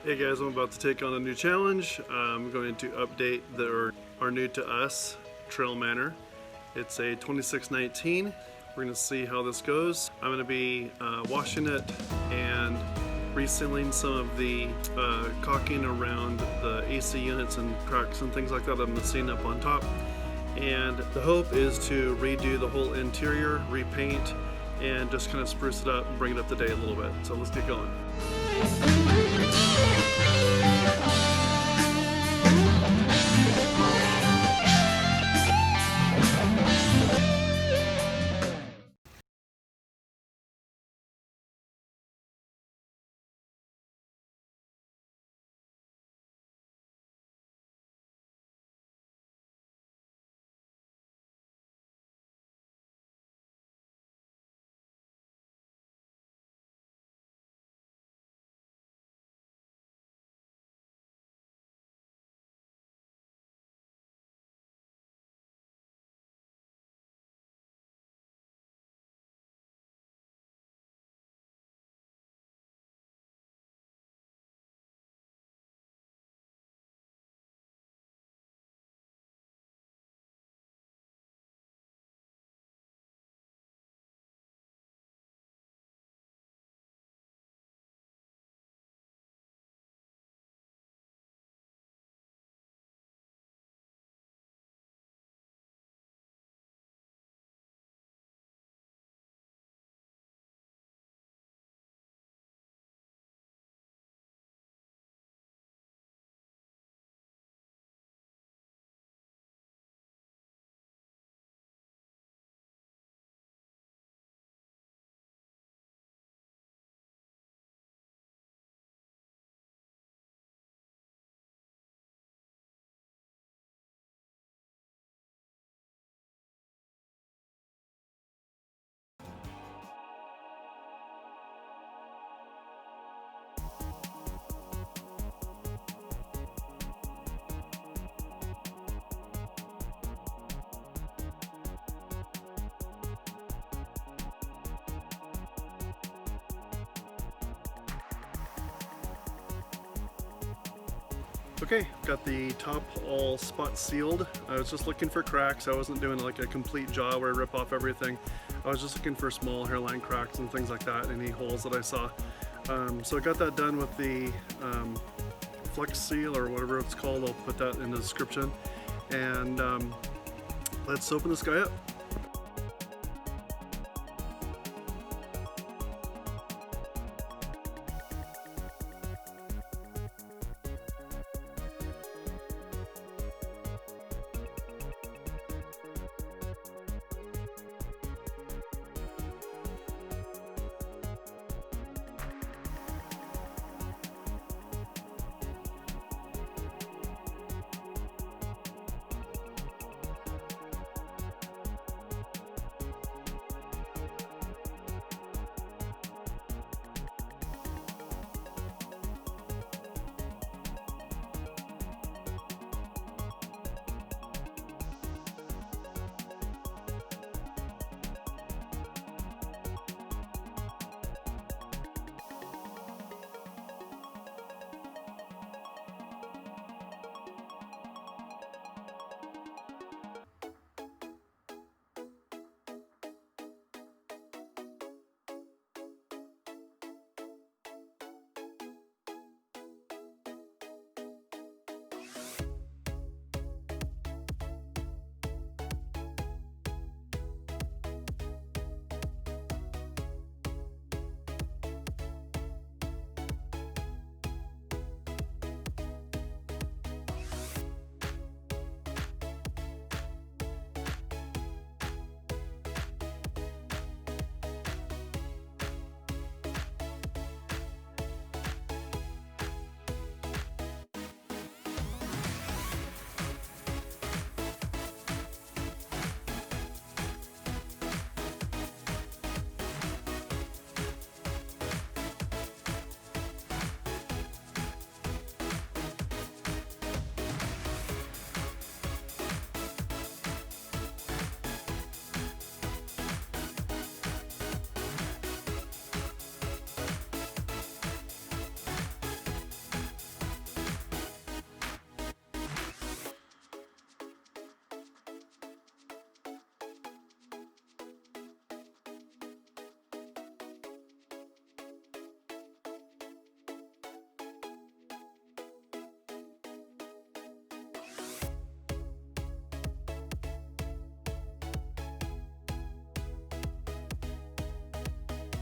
Hey guys, I'm about to take on a new challenge. I'm going to update our new to us TrailManor. It's a 2619. We're going to see how this goes. I'm going to be washing it and resealing some of the caulking around the AC units and cracks and things like that. I'm seeing up on top. And the hope is to redo the whole interior, repaint, and just kind of spruce it up and bring it up to date a little bit. So let's get going. Okay, got the top all spot sealed. I was just looking for cracks. I wasn't doing like a complete job where I rip off everything. I was just looking for small hairline cracks and things like that, any holes that I saw. So I got that done with the Flex Seal or whatever it's called. I'll put that in the description. And let's open this guy up.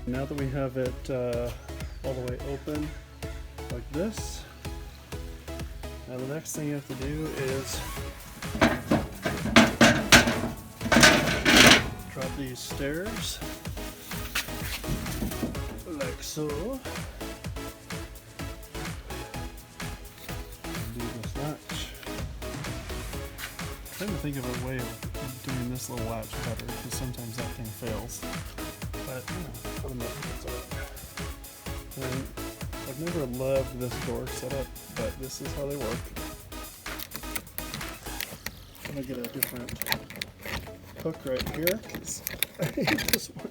Now that we have it all the way open like this, now the next thing you have to do is drop these stairs like so. Do this latch. I'm trying to think of a way of doing this little latch better, because sometimes that thing fails. But for the most part, it's alright. And I've never loved this door setup, but this is how they work. I'm gonna get a different hook right here, because I hate this one.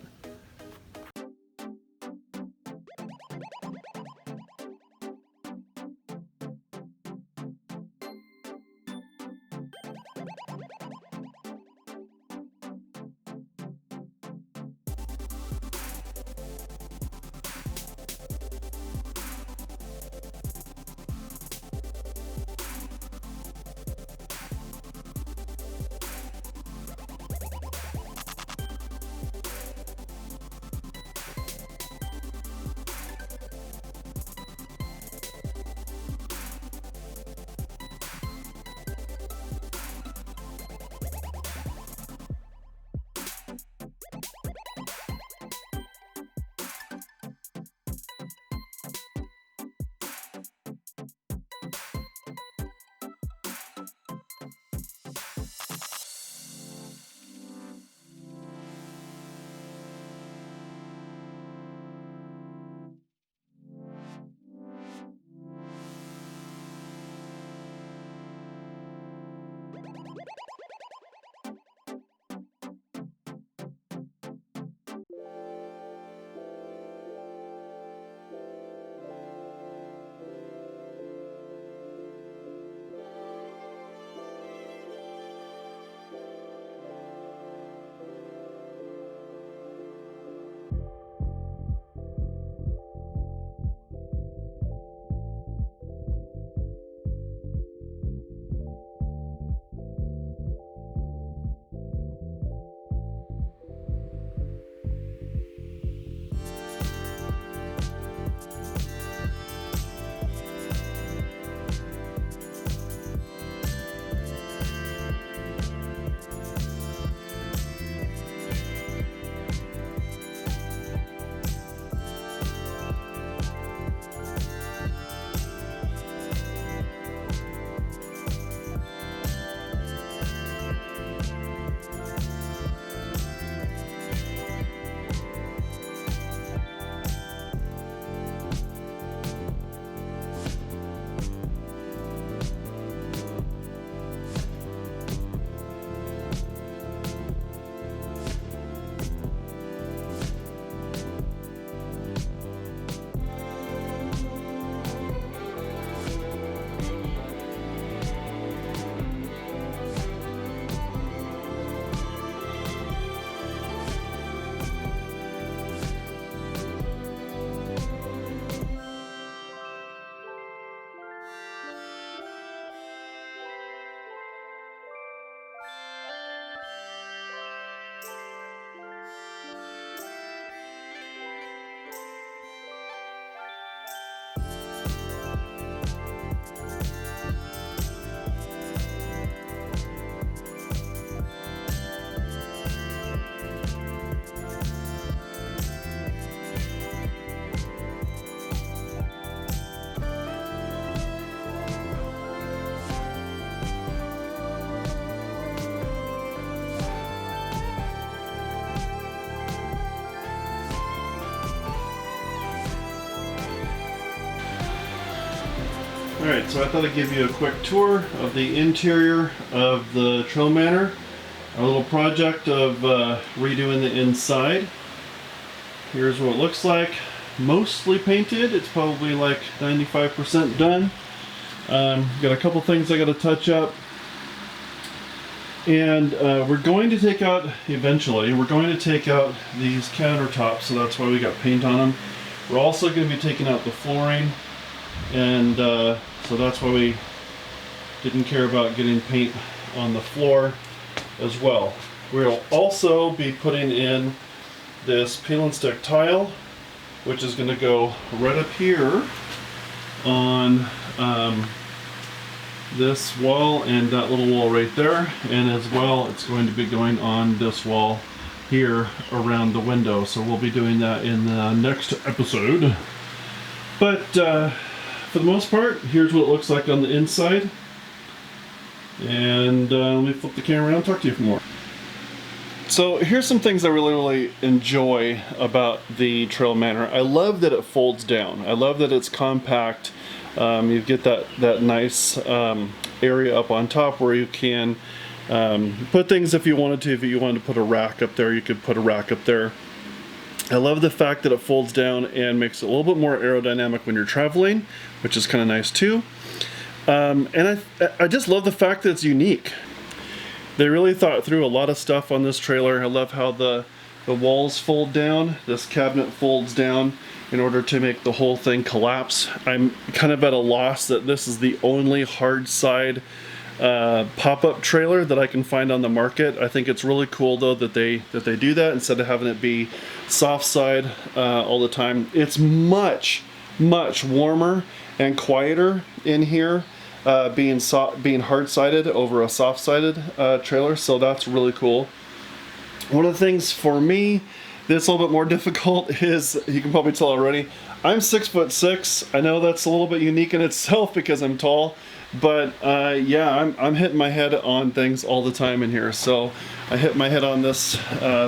Alright, so I thought I'd give you a quick tour of the interior of the TrailManor. A little project of redoing the inside. Here's what it looks like. Mostly painted. It's probably like 95% done. Got a couple things I got to touch up. And we're going to take out, eventually, we're going to take out these countertops, so that's why we got paint on them. We're also going to be taking out the flooring, and so that's why we didn't care about getting paint on the floor as well. We'll also be putting in this peel and stick tile which is going to go right up here on this wall and that little wall right there, and as well it's going to be going on this wall here around the window. So we'll be doing that in the next episode. But for the most part, here's what it looks like on the inside. And let me flip the camera around and talk to you for more. So here's some things I really enjoy about the TrailManor. I love that it folds down. I love that it's compact. You get that nice area up on top where you can put things if you wanted to. If you wanted to put a rack up there, you could put a rack up there. I love the fact that it folds down and makes it a little bit more aerodynamic when you're traveling, which is kind of nice too. And I just love the fact that it's unique. They really thought through a lot of stuff on this trailer. I love how the walls fold down. This cabinet folds down in order to make the whole thing collapse. I'm kind of at a loss that this is the only hard side pop-up trailer that I can find on the market. I think it's really cool though that they do that instead of having it be soft side all the time. It's much warmer and quieter in here, being hard-sided over a soft-sided trailer, so that's really cool. One of the things for me that's a little bit more difficult is, you can probably tell already, I'm 6'6". I know that's a little bit unique in itself because I'm tall, but yeah, I'm hitting my head on things all the time in here. So I hit my head on this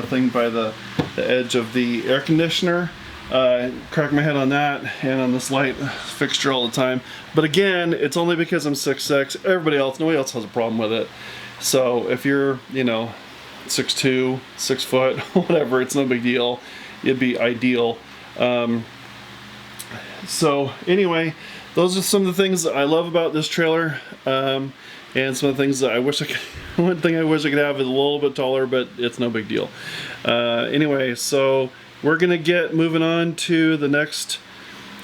thing by the edge of the air conditioner. Crack my head on that and on this light fixture all the time. But again, it's only because I'm 6'6". Nobody else has a problem with it. So if you're, you know, 6'2", 6 foot, whatever, it's no big deal. It'd be ideal. So anyway, those are some of the things that I love about this trailer. And some of the things that I wish I could, one thing I wish I could have is a little bit taller, but it's no big deal. Anyway, so we're gonna get moving on to the next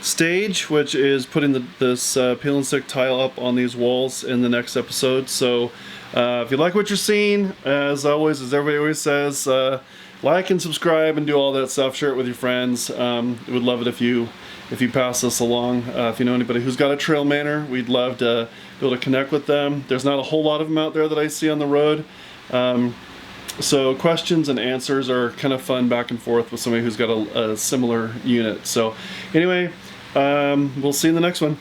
stage, which is putting this peel and stick tile up on these walls in the next episode. So if you like what you're seeing, as always, as everybody always says, like and subscribe and do all that stuff. Share it with your friends. We'd love it if you pass this along. If you know anybody who's got a TrailManor, we'd love to be able to connect with them. There's not a whole lot of them out there that I see on the road. So questions and answers are kind of fun back and forth with somebody who's got a similar unit. So anyway, we'll see you in the next one.